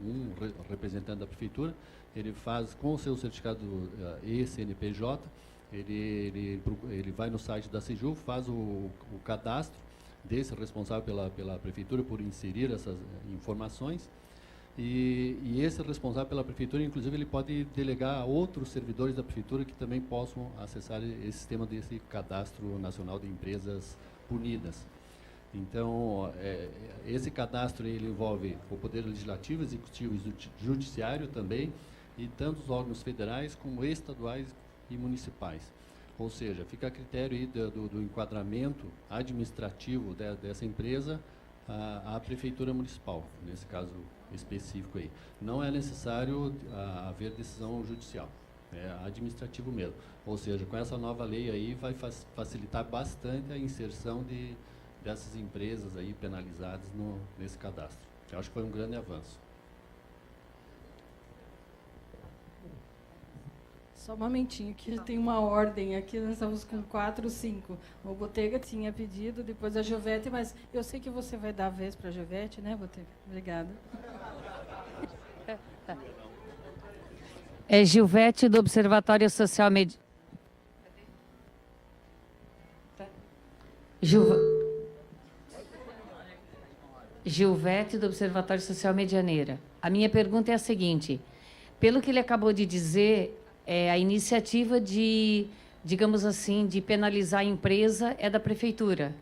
um representante da Prefeitura, ele faz com o seu certificado e-CNPJ, ele vai no site da CEJU, faz o cadastro desse responsável pela Prefeitura por inserir essas informações, e esse responsável pela Prefeitura, inclusive, ele pode delegar a outros servidores da Prefeitura que também possam acessar esse sistema desse Cadastro Nacional de Empresas Punidas. Então, esse cadastro ele envolve o Poder Legislativo, Executivo e Judiciário também, e tanto os órgãos federais como estaduais e municipais. Ou seja, fica a critério aí do enquadramento administrativo dessa empresa à Prefeitura Municipal, nesse caso específico aí. Não é necessário haver decisão judicial, é administrativo mesmo. Ou seja, com essa nova lei aí vai facilitar bastante a inserção dessas empresas aí penalizadas nesse cadastro. Eu acho que foi um grande avanço. Só um momentinho, que tem uma ordem aqui, nós estamos com 4, 5. O Botega tinha pedido, depois a Giovete, mas eu sei que você vai dar a vez para a Giovete, né, Botega? Obrigada. É Gilvete, do Observatório Social Gilvete, do Observatório Social Medianeira. A minha pergunta é a seguinte: pelo que ele acabou de dizer, a iniciativa de, digamos assim, de penalizar a empresa é da Prefeitura.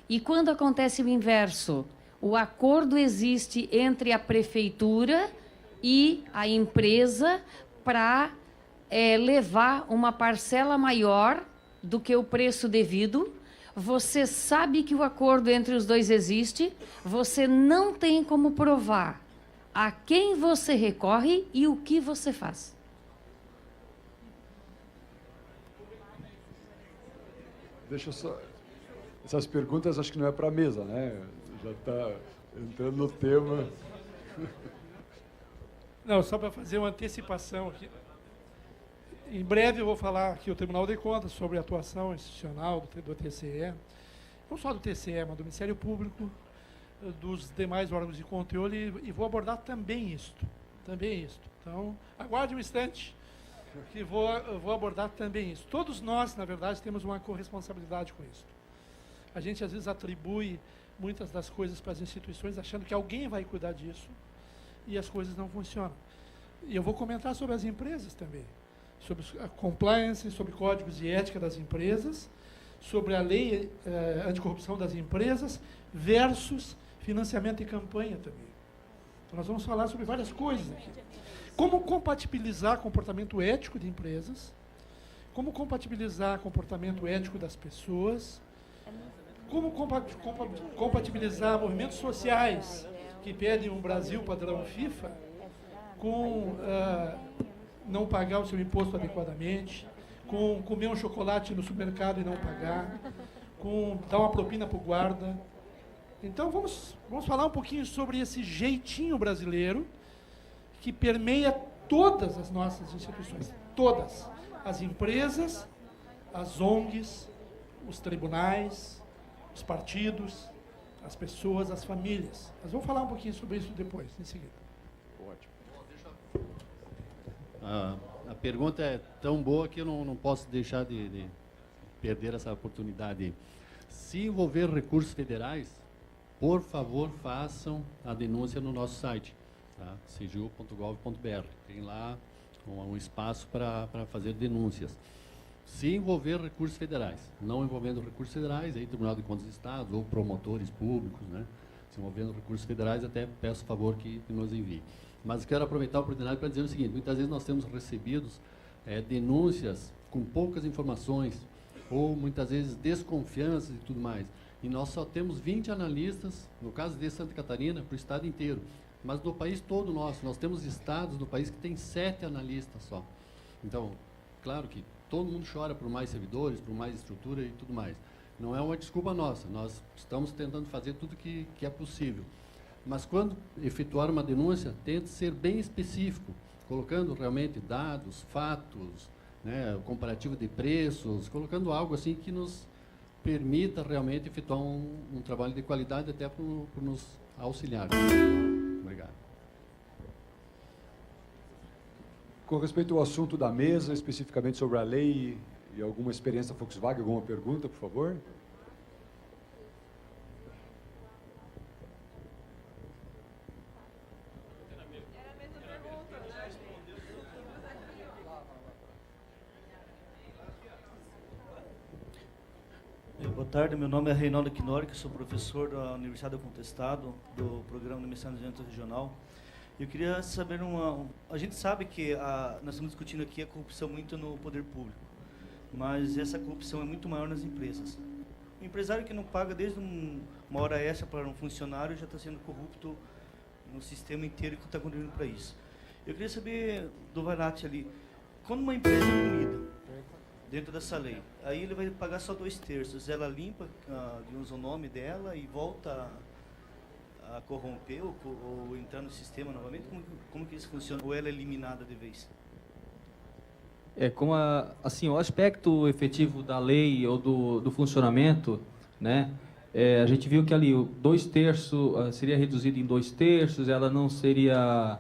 E quando acontece o inverso, o acordo existe entre a Prefeitura e a empresa para levar uma parcela maior do que o preço devido. Você sabe que o acordo entre os dois existe, você não tem como provar a quem você recorre e o que você faz. Deixa eu só... Essas perguntas acho que não é para a mesa, né? Já está entrando no tema. Não, só para fazer uma antecipação aqui. Em breve eu vou falar aqui o Tribunal de Contas sobre a atuação institucional do TCE, não só do TCE, mas do Ministério Público, dos demais órgãos de controle, e vou abordar também isto. Então, aguarde um instante, que vou abordar também isso. Todos nós, na verdade, temos uma corresponsabilidade com isso. A gente, às vezes, atribui muitas das coisas para as instituições, achando que alguém vai cuidar disso, e as coisas não funcionam. E eu vou comentar sobre as empresas também, sobre a compliance, sobre códigos de ética das empresas, sobre a lei anticorrupção das empresas, versus financiamento e campanha também. Então, nós vamos falar sobre várias coisas aqui. Como compatibilizar comportamento ético de empresas, como compatibilizar comportamento ético das pessoas, como compatibilizar movimentos sociais que pedem um Brasil padrão FIFA com não pagar o seu imposto adequadamente, com comer um chocolate no supermercado e não pagar, com dar uma propina para o guarda. Então, vamos falar um pouquinho sobre esse jeitinho brasileiro que permeia todas as nossas instituições, todas. As empresas, as ONGs, os tribunais, os partidos, as pessoas, as famílias. Nós vamos falar um pouquinho sobre isso depois, em seguida. Ótimo. A pergunta é tão boa que eu não posso deixar de perder essa oportunidade. Se envolver recursos federais, por favor, façam a denúncia no nosso site, tá? cgu.gov.br. Tem lá um espaço para fazer denúncias. Se envolver recursos federais, não envolvendo recursos federais, aí Tribunal de Contas do Estado ou promotores públicos, né? Se envolvendo recursos federais, até peço favor que nos envie. Mas quero aproveitar a oportunidade para dizer o seguinte: muitas vezes nós temos recebidos denúncias com poucas informações, ou muitas vezes desconfianças e tudo mais. E nós só temos 20 analistas, no caso de Santa Catarina, para o estado inteiro. Mas no país todo nosso, nós temos estados no país que tem 7 analistas só. Então, claro que todo mundo chora por mais servidores, por mais estrutura e tudo mais. Não é uma desculpa nossa, nós estamos tentando fazer tudo que é possível. Mas quando efetuar uma denúncia, tente ser bem específico, colocando realmente dados, fatos, né, comparativo de preços, colocando algo assim que nos permita realmente efetuar um trabalho de qualidade até por nos auxiliar. Obrigado. Com respeito ao assunto da mesa, especificamente sobre a lei e alguma experiência da Volkswagen, alguma pergunta, por favor? Boa tarde, meu nome é Reinaldo Quinori, sou professor da Universidade do Contestado, do programa de Mestrado Regional. Eu queria saber a gente sabe que nós estamos discutindo aqui a corrupção muito no poder público, mas essa corrupção é muito maior nas empresas. O empresário que não paga desde uma hora extra para um funcionário já está sendo corrupto no sistema inteiro que está contribuindo para isso. Eu queria saber do Varat ali, quando uma empresa é punida dentro dessa lei, aí ele vai pagar só 2/3, ela limpa, usa o nome dela e volta a corromper ou entrar no sistema novamente? Como que isso funciona? Ou ela é eliminada de vez? Assim, o aspecto efetivo da lei ou do funcionamento, né? A gente viu que ali 2/3 seria reduzido em 2/3, ela não seria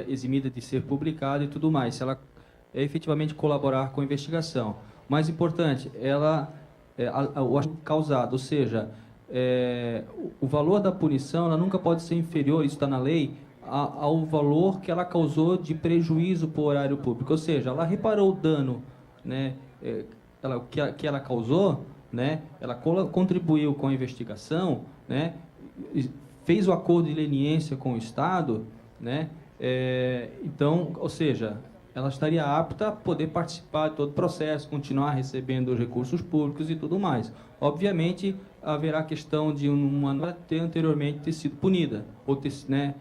eximida de ser publicada e tudo mais, se ela efetivamente colaborar com a investigação. Mais importante, o causado, ou seja, o valor da punição ela nunca pode ser inferior, isso está na lei, ao valor que ela causou de prejuízo para o horário público. Ou seja, ela reparou o dano, né, que ela causou, né, ela contribuiu com a investigação, né, fez o acordo de leniência com o Estado, né, então, ou seja, ela estaria apta a poder participar de todo o processo, continuar recebendo os recursos públicos e tudo mais. Obviamente, haverá a questão de uma ter anteriormente ter sido punida, ou ter, né,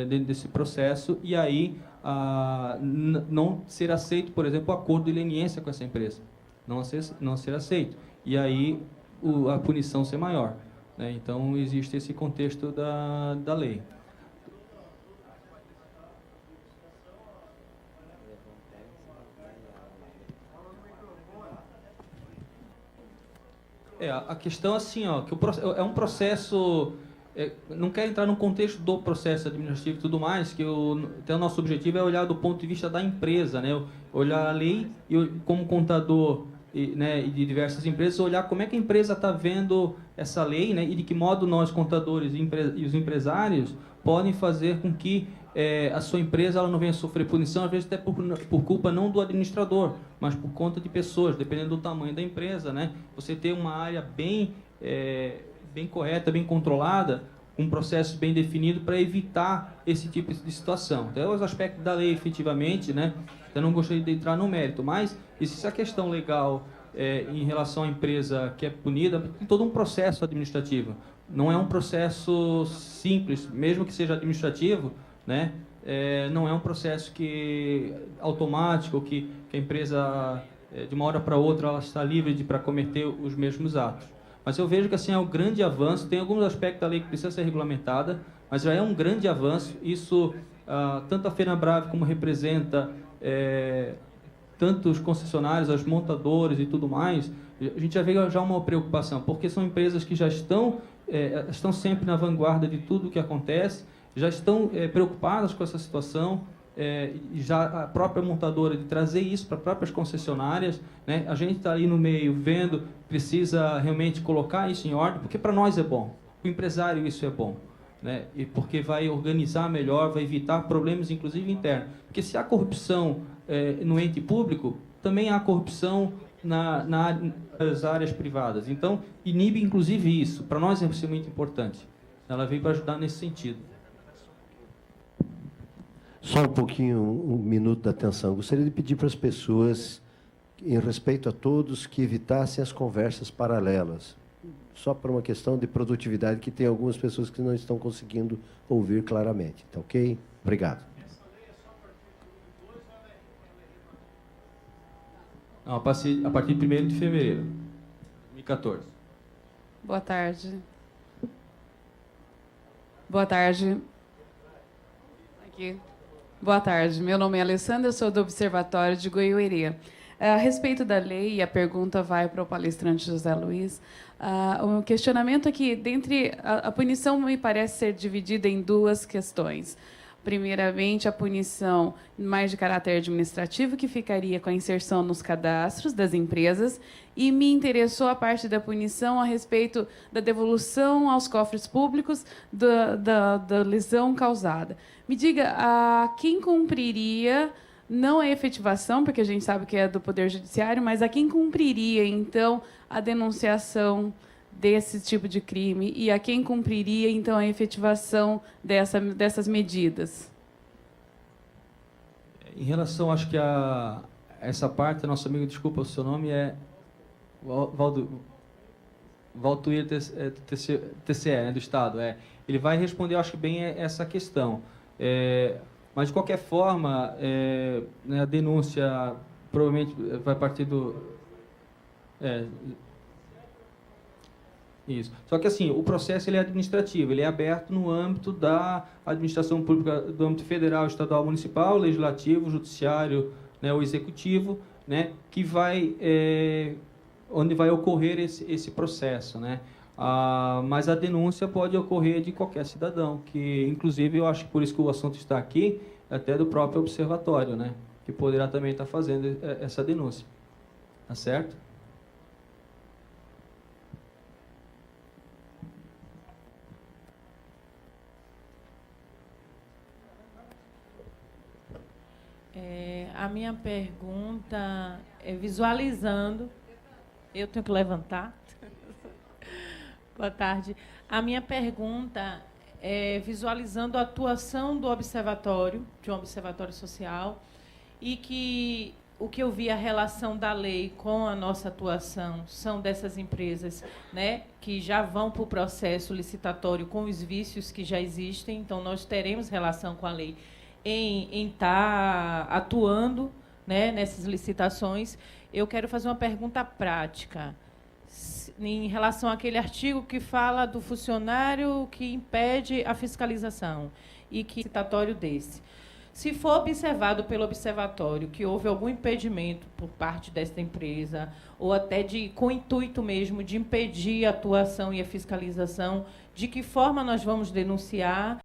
dentro desse processo, e aí não ser aceito, por exemplo, o acordo de leniência com essa empresa. Não ser aceito. E aí a punição ser maior, né? Então, existe esse contexto da lei. A questão assim, ó, que é um processo, não quero entrar no contexto do processo administrativo e tudo mais, que até o nosso objetivo é olhar do ponto de vista da empresa, né? Olhar a lei e como contador e de diversas empresas, olhar como é que a empresa está vendo essa lei, né? E de que modo nós, contadores e os empresários, podem fazer com que a sua empresa ela não venha sofrer punição, às vezes até por culpa não do administrador, mas por conta de pessoas, dependendo do tamanho da empresa, né? Você ter uma área bem correta, bem controlada, um processo bem definido para evitar esse tipo de situação. Até os aspectos da lei, efetivamente, né? Eu não gostaria de entrar no mérito, mas existe a questão legal em relação à empresa que é punida, tem todo um processo administrativo. Não é um processo simples, mesmo que seja administrativo, né? Não é um processo automático, que a empresa, de uma hora para outra, ela está livre para cometer os mesmos atos. Mas eu vejo que assim, é um grande avanço, tem alguns aspectos da lei que precisam ser regulamentados, mas já é um grande avanço. Isso, tanto a FenaBrave como representa tanto os concessionários, as montadoras e tudo mais, a gente já vê já uma preocupação, porque são empresas que já estão sempre na vanguarda de tudo o que acontece, já estão preocupadas com essa situação, já a própria montadora de trazer isso para as próprias concessionárias, né? A gente está ali no meio vendo, precisa realmente colocar isso em ordem, porque para nós é bom, para o empresário isso é bom, né? E porque vai organizar melhor, vai evitar problemas, inclusive internos. Porque se há corrupção no ente público, também há corrupção nas áreas privadas. Então, inibe inclusive isso. Para nós é muito importante. Ela veio para ajudar nesse sentido. Só um pouquinho, um minuto de atenção. Gostaria de pedir para as pessoas, em respeito a todos, que evitassem as conversas paralelas. Só por uma questão de produtividade, que tem algumas pessoas que não estão conseguindo ouvir claramente. Tá ok? Obrigado. Não, a partir de 1º de fevereiro de 2014. Boa tarde. Boa tarde. Aqui. Boa tarde. Meu nome é Alessandra, sou do Observatório de Goiuerê. A respeito da lei, e a pergunta vai para o palestrante José Luiz, o questionamento é que, dentre a punição me parece ser dividida em duas questões. Primeiramente, a punição mais de caráter administrativo, que ficaria com a inserção nos cadastros das empresas, e me interessou a parte da punição a respeito da devolução aos cofres públicos da lesão causada. Me diga, a quem cumpriria, não a efetivação, porque a gente sabe que é do Poder Judiciário, mas a quem cumpriria, então, a denunciação desse tipo de crime e a quem cumpriria, então, a efetivação dessas medidas? Em relação, acho que a essa parte, nosso amigo, desculpa, o seu nome é Valtuir TCE, né, do Estado. Ele vai responder, acho que bem, essa questão. Mas, de qualquer forma, né, a denúncia provavelmente vai partir do... Isso. Só que, assim, o processo ele é administrativo, ele é aberto no âmbito da administração pública, do âmbito federal, estadual, municipal, legislativo, judiciário, né, o executivo, né, que vai, onde vai ocorrer esse processo, né? Mas a denúncia pode ocorrer de qualquer cidadão, que, inclusive, eu acho que por isso que o assunto está aqui, até do próprio observatório, né, que poderá também estar fazendo essa denúncia. Tá certo? A minha pergunta é visualizando... Eu tenho que levantar? Boa tarde. A minha pergunta é visualizando a atuação do observatório, de um observatório social, e que o que eu vi, a relação da lei com a nossa atuação, são dessas empresas, né, que já vão para o processo licitatório com os vícios que já existem, então nós teremos relação com a lei em estar atuando, né, nessas licitações. Eu quero fazer uma pergunta prática em relação àquele artigo que fala do funcionário que impede a fiscalização e que licitatório desse. Se for observado pelo observatório que houve algum impedimento por parte desta empresa, ou até com o intuito mesmo de impedir a atuação e a fiscalização, de que forma nós vamos denunciar